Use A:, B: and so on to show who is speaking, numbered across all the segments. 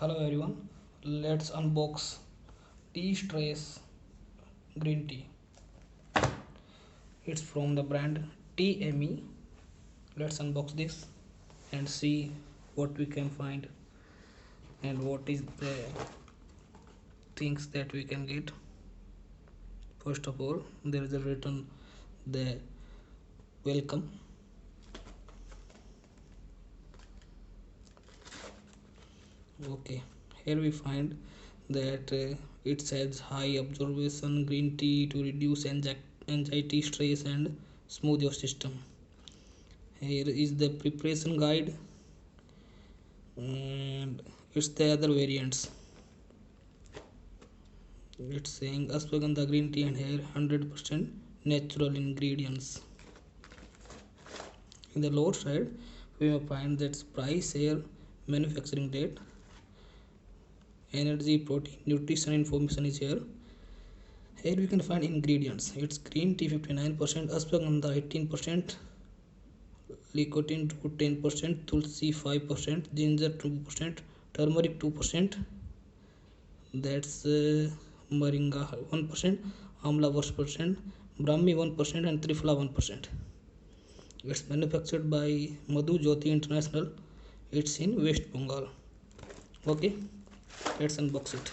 A: Hello everyone, let's unbox tea stress green tea. It's from the brand TME. Let's unbox this and see what we can find and what is the things that we can get. First of all, there is a written the welcome. Okay, here we find that it says high absorption green tea to reduce anxiety, stress, and smooth your system. Here is the preparation guide, and it's the other variants. It's saying ashwagandha green tea and here 100% natural ingredients. In the lower side, we will find that price, here, manufacturing date, energy, protein, nutrition information is here. Here we can find ingredients. It's green tea 59%, ashwagandha 18%, nicotine 10%, tulsi 5%, ginger 2%, turmeric 2%. That's moringa 1%, amla 1%, brahmi 1%, and triphala 1%. It's manufactured by Madhu Jyoti International. It's in West Bengal. Okay, let's unbox it.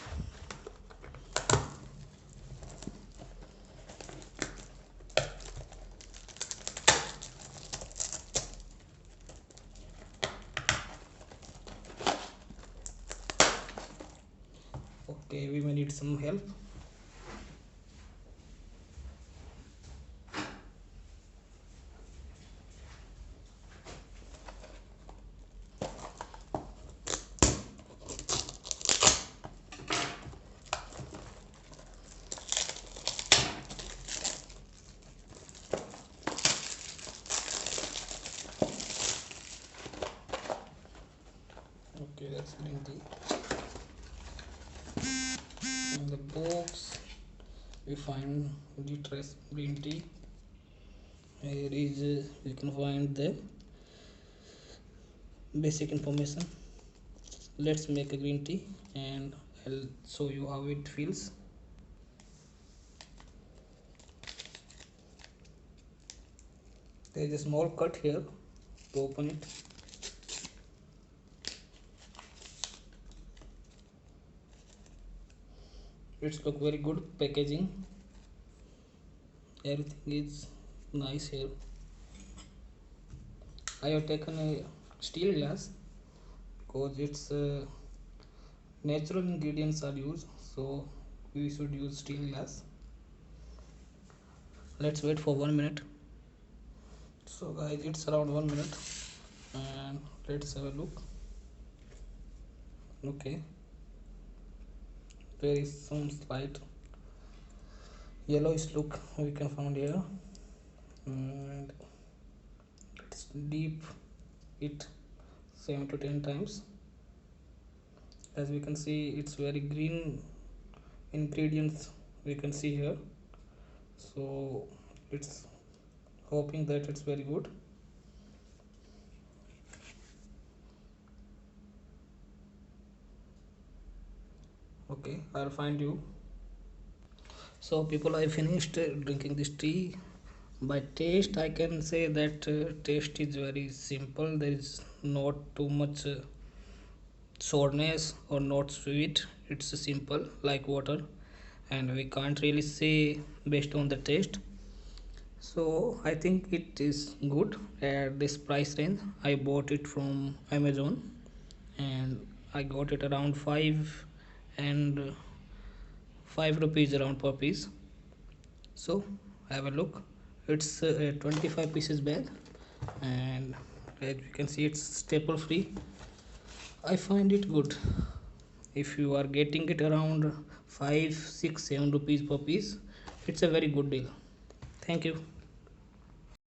A: Okay, we may need some help. Okay, that's green tea. In the box, we find the trace green tea. Here is you can find the basic information. Let's make a green tea and I'll show you how it feels. There is a small cut here to open it. It's look very good packaging. Everything is nice here. I have taken a steel glass because it's natural ingredients are used, so we should use steel glass. Let's wait for 1 minute. So guys, it's around 1 minute and let's have a look. Okay, there is some slight yellowish look we can find here, and let's deep it 7 to 10 times. As we can see, it's very green ingredients we can see here, so it's hoping that it's very good. Okay, I'll find you. So people, I finished drinking this tea. By taste I can say that taste is very simple. There is not too much sourness or not sweet. It's simple like water, and we can't really say based on the taste. So I think it is good at this price range. I bought it from Amazon and I got it around 5 and 5 rupees around per piece. So have a look. It's a 25 pieces bag, and as you can see, it's staple free. I find it good. If you are getting it around 5, 6, 7 rupees per piece, it's a very good deal. Thank you.